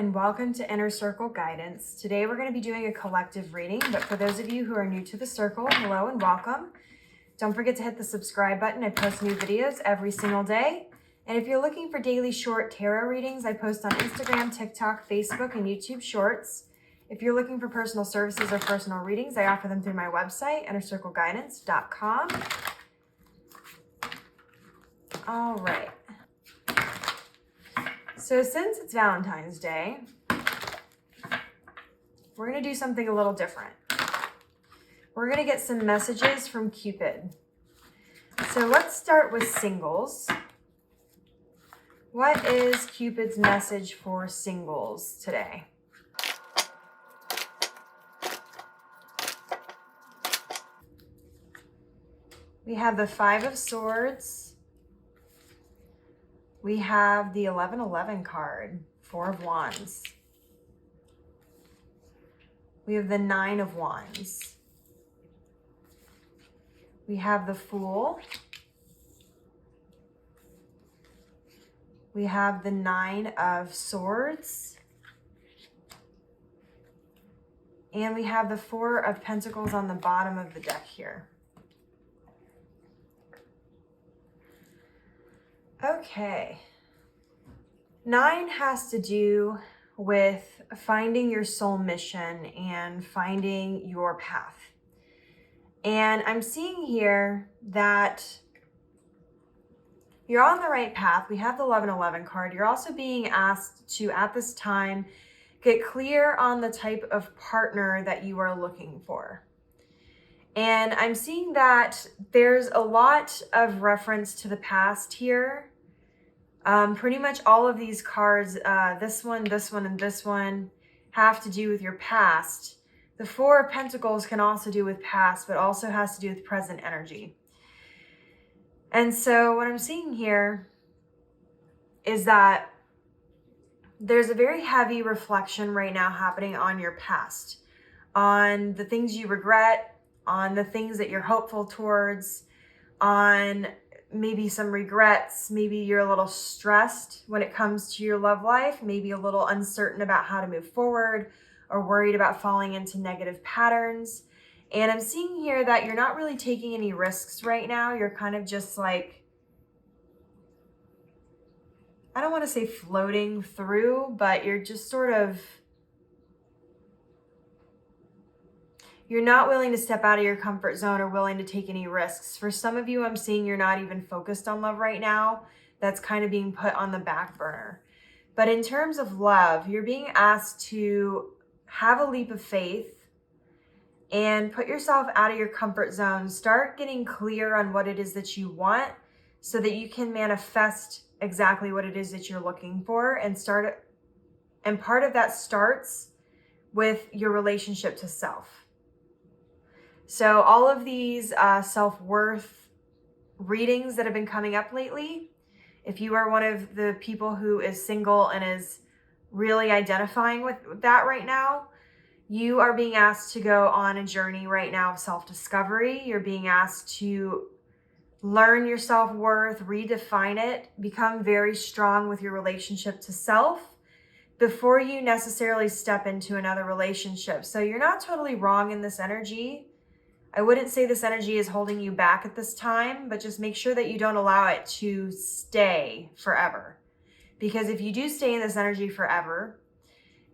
and welcome to Inner Circle Guidance. Today we're going to be doing a collective reading, but for those of you who are new to the circle, hello and welcome. Don't forget to hit the subscribe button. I post new videos every single day. And if you're looking for daily short tarot readings, I post on Instagram, TikTok, Facebook, and YouTube Shorts. If you're looking for personal services or personal readings, I offer them through my website, innercircleguidance.com. All right. So since it's Valentine's Day, we're going to do something a little different. We're going to get some messages from Cupid. So let's start with singles. What is Cupid's message for singles today? We have the Five of Swords. We have the 1111 card, Four of Wands. We have the Nine of Wands. We have the Fool. We have the Nine of Swords. And we have the Four of Pentacles on the bottom of the deck here. Okay. 9 has to do with finding your soul mission and finding your path. And I'm seeing here that you're on the right path. We have the 1111 card. You're also being asked to, at this time, get clear on the type of partner that you are looking for. And I'm seeing that there's a lot of reference to the past here. Pretty much all of these cards, this one, and this one, have to do with your past. The Four of Pentacles can also do with past, but also has to do with present energy. And so what I'm seeing here is that there's a very heavy reflection right now happening on your past, on the things you regret, on the things that you're hopeful towards, on maybe some regrets. Maybe you're a little stressed when it comes to your love life, maybe a little uncertain about how to move forward or worried about falling into negative patterns. And I'm seeing here that you're not really taking any risks right now. You're kind of just like, I don't want to say floating through, but you're just sort of, you're not willing to step out of your comfort zone or willing to take any risks. For some of you, I'm seeing you're not even focused on love right now. That's kind of being put on the back burner. But in terms of love, you're being asked to have a leap of faith and put yourself out of your comfort zone. Start getting clear on what it is that you want so that you can manifest exactly what it is that you're looking for and part of that starts with your relationship to self. So all of these self-worth readings that have been coming up lately, if you are one of the people who is single and is really identifying with that right now, you are being asked to go on a journey right now of self-discovery. You're being asked to learn your self-worth, redefine it, become very strong with your relationship to self before you necessarily step into another relationship. So you're not totally wrong in this energy. I wouldn't say this energy is holding you back at this time, but just make sure that you don't allow it to stay forever. Because if you do stay in this energy forever,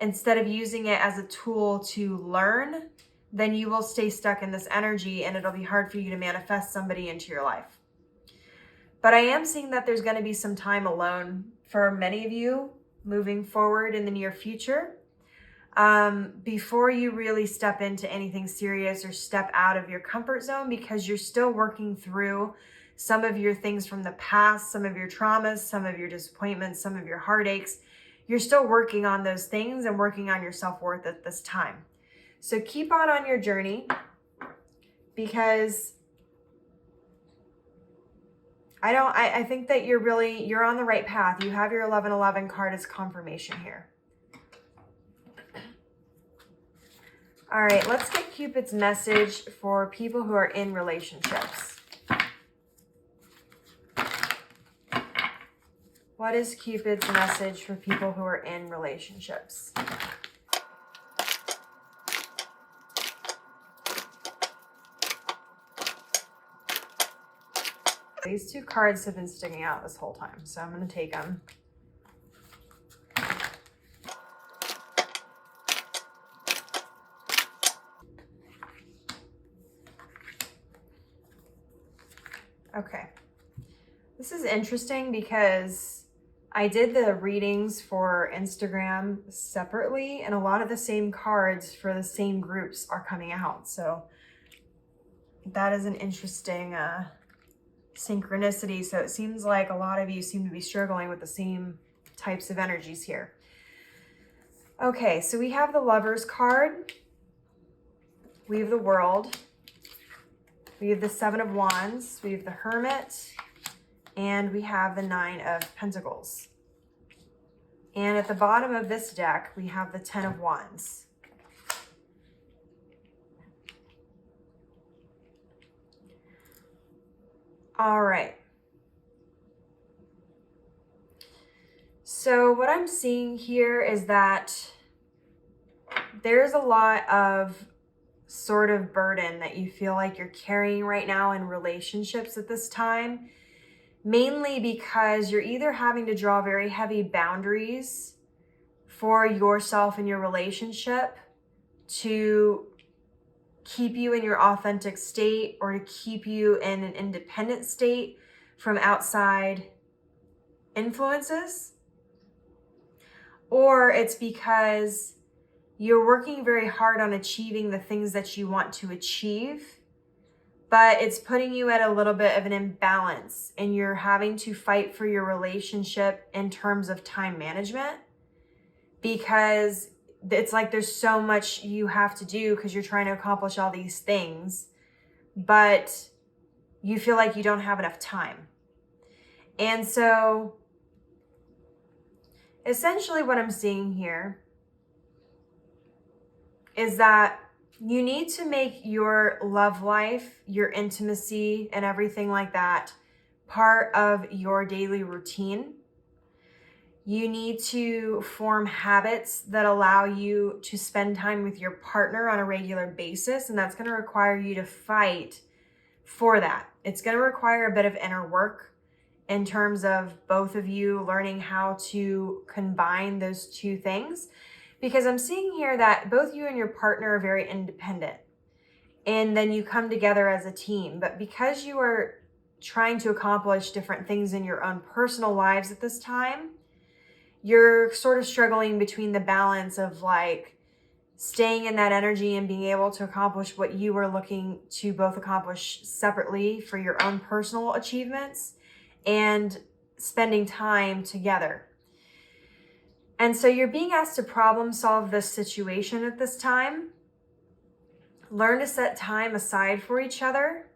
instead of using it as a tool to learn, then you will stay stuck in this energy and it'll be hard for you to manifest somebody into your life. But I am seeing that there's going to be some time alone for many of you moving forward in the near future. Before you really step into anything serious or step out of your comfort zone, because you're still working through some of your things from the past, some of your traumas, some of your disappointments, some of your heartaches. You're still working on those things and working on your self-worth at this time. So keep on your journey, because I think that you're on the right path. You have your 1111 card as confirmation here. All right, let's get Cupid's message for people who are in relationships. What is Cupid's message for people who are in relationships? These two cards have been sticking out this whole time, so I'm going to take them. Okay. This is interesting because I did the readings for Instagram separately, and a lot of the same cards for the same groups are coming out. So that is an interesting synchronicity. So it seems like a lot of you seem to be struggling with the same types of energies here. Okay, so we have the Lovers card. We have the World. We have the Seven of Wands. We have the Hermit. And we have the Nine of Pentacles. And at the bottom of this deck, we have the Ten of Wands. All right. So what I'm seeing here is that there's a lot of sort of burden that you feel like you're carrying right now in relationships at this time, mainly because you're either having to draw very heavy boundaries for yourself and your relationship to keep you in your authentic state or to keep you in an independent state from outside influences, or it's because you're working very hard on achieving the things that you want to achieve, but it's putting you at a little bit of an imbalance and you're having to fight for your relationship in terms of time management, because it's like there's so much you have to do because you're trying to accomplish all these things, but you feel like you don't have enough time. And so essentially what I'm seeing here is that you need to make your love life, your intimacy, and everything like that part of your daily routine. You need to form habits that allow you to spend time with your partner on a regular basis, and that's going to require you to fight for that. It's going to require a bit of inner work in terms of both of you learning how to combine those two things, because I'm seeing here that both you and your partner are very independent, and then you come together as a team. But because you are trying to accomplish different things in your own personal lives at this time, you're sort of struggling between the balance of like staying in that energy and being able to accomplish what you were looking to both accomplish separately for your own personal achievements and spending time together. And so you're being asked to problem solve this situation at this time. Learn to set time aside for each other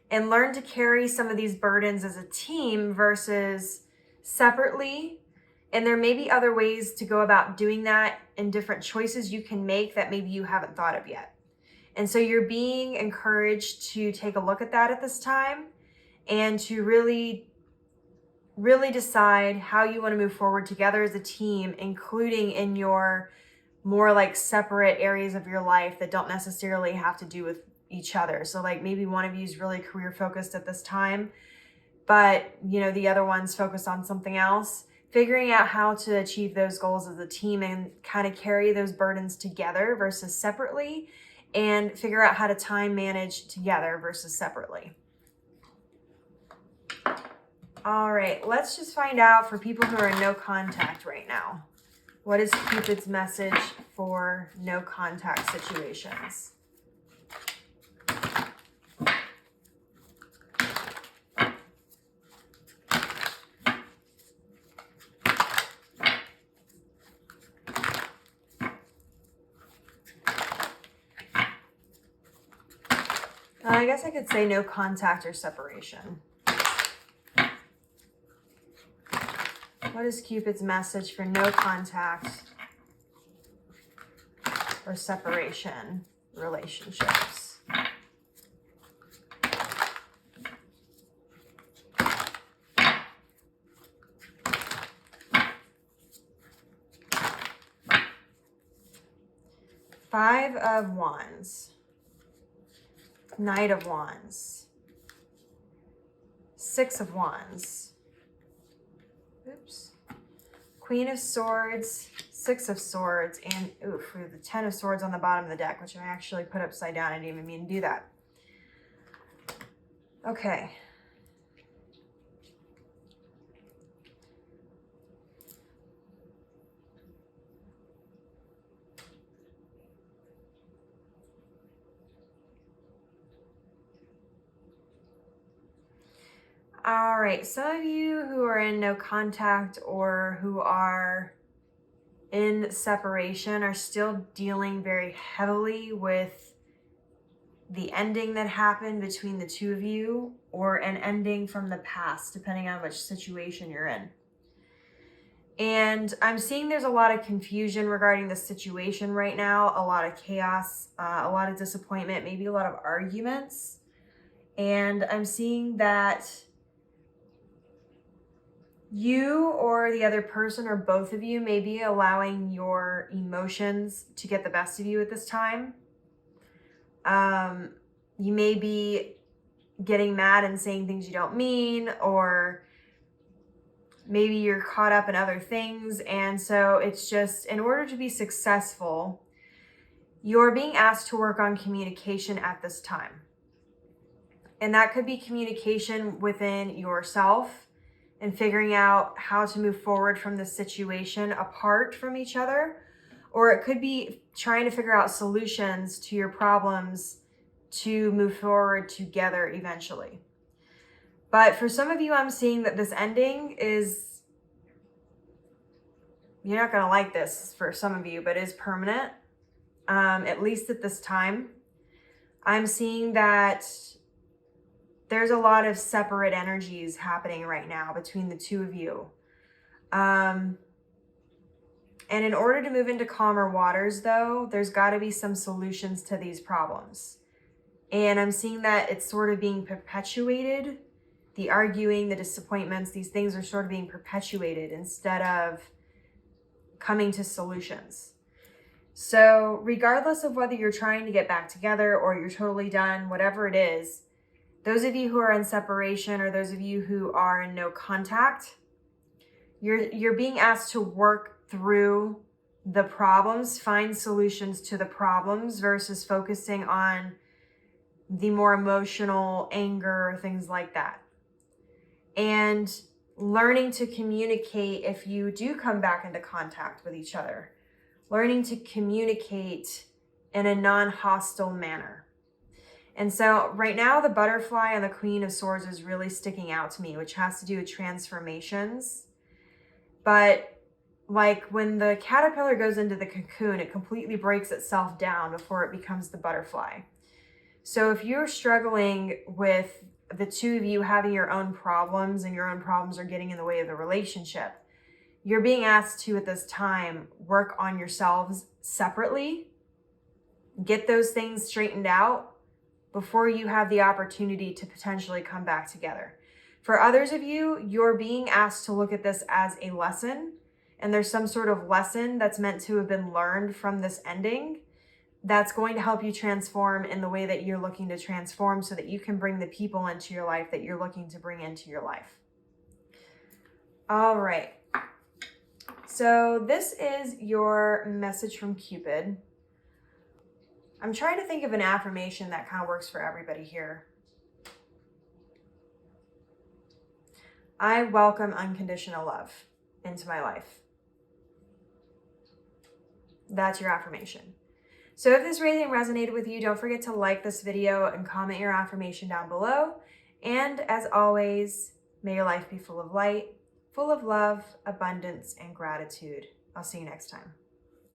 and learn to carry some of these burdens as a team versus separately. And there may be other ways to go about doing that and different choices you can make that maybe you haven't thought of yet. And so you're being encouraged to take a look at that at this time and to really decide how you want to move forward together as a team, including in your more like separate areas of your life that don't necessarily have to do with each other. So like maybe one of you is really career focused at this time, but you know, the other one's focused on something else. Figuring out how to achieve those goals as a team and kind of carry those burdens together versus separately, and figure out how to time manage together versus separately. All right, let's just find out for people who are in no contact right now. What is Cupid's message for no contact situations? I guess I could say no contact or separation. What is Cupid's message for no contact or separation relationships? 5 of Wands, Knight of Wands, 6 of Wands, oops, Queen of Swords, 6 of Swords, and oof, we have the 10 of Swords on the bottom of the deck, which I actually put upside down. I didn't even mean to do that. Okay. All right, some of you who are in no contact or who are in separation are still dealing very heavily with the ending that happened between the two of you, or an ending from the past, depending on which situation you're in. And I'm seeing there's a lot of confusion regarding the situation right now, a lot of chaos, a lot of disappointment, maybe a lot of arguments. And I'm seeing that you or the other person, or both of you, may be allowing your emotions to get the best of you at this time. You may be getting mad and saying things you don't mean, or maybe you're caught up in other things. And so it's just, in order to be successful, you're being asked to work on communication at this time. And that could be communication within yourself and figuring out how to move forward from the situation apart from each other. Or it could be trying to figure out solutions to your problems to move forward together eventually. But for some of you, I'm seeing that this ending is, you're not going to like this for some of you, but is permanent, at least at this time. I'm seeing that there's a lot of separate energies happening right now between the two of you. And in order to move into calmer waters, though, there's got to be some solutions to these problems. And I'm seeing that it's sort of being perpetuated. The arguing, the disappointments, these things are sort of being perpetuated instead of coming to solutions. So regardless of whether you're trying to get back together or you're totally done, whatever it is, those of you who are in separation, or those of you who are in no contact, you're being asked to work through the problems, find solutions to the problems, versus focusing on the more emotional anger, things like that. And learning to communicate if you do come back into contact with each other. Learning to communicate in a non-hostile manner. And so right now, the butterfly and the Queen of Swords is really sticking out to me, which has to do with transformations. But like when the caterpillar goes into the cocoon, it completely breaks itself down before it becomes the butterfly. So if you're struggling with the two of you having your own problems, and your own problems are getting in the way of the relationship, you're being asked to, at this time, work on yourselves separately, get those things straightened out before you have the opportunity to potentially come back together. For others of you, you're being asked to look at this as a lesson, and there's some sort of lesson that's meant to have been learned from this ending that's going to help you transform in the way that you're looking to transform, so that you can bring the people into your life that you're looking to bring into your life. All right. So this is your message from Cupid. I'm trying to think of an affirmation that kind of works for everybody here. I welcome unconditional love into my life. That's your affirmation. So if this reading resonated with you, don't forget to like this video and comment your affirmation down below. And as always, may your life be full of light, full of love, abundance, and gratitude. I'll see you next time.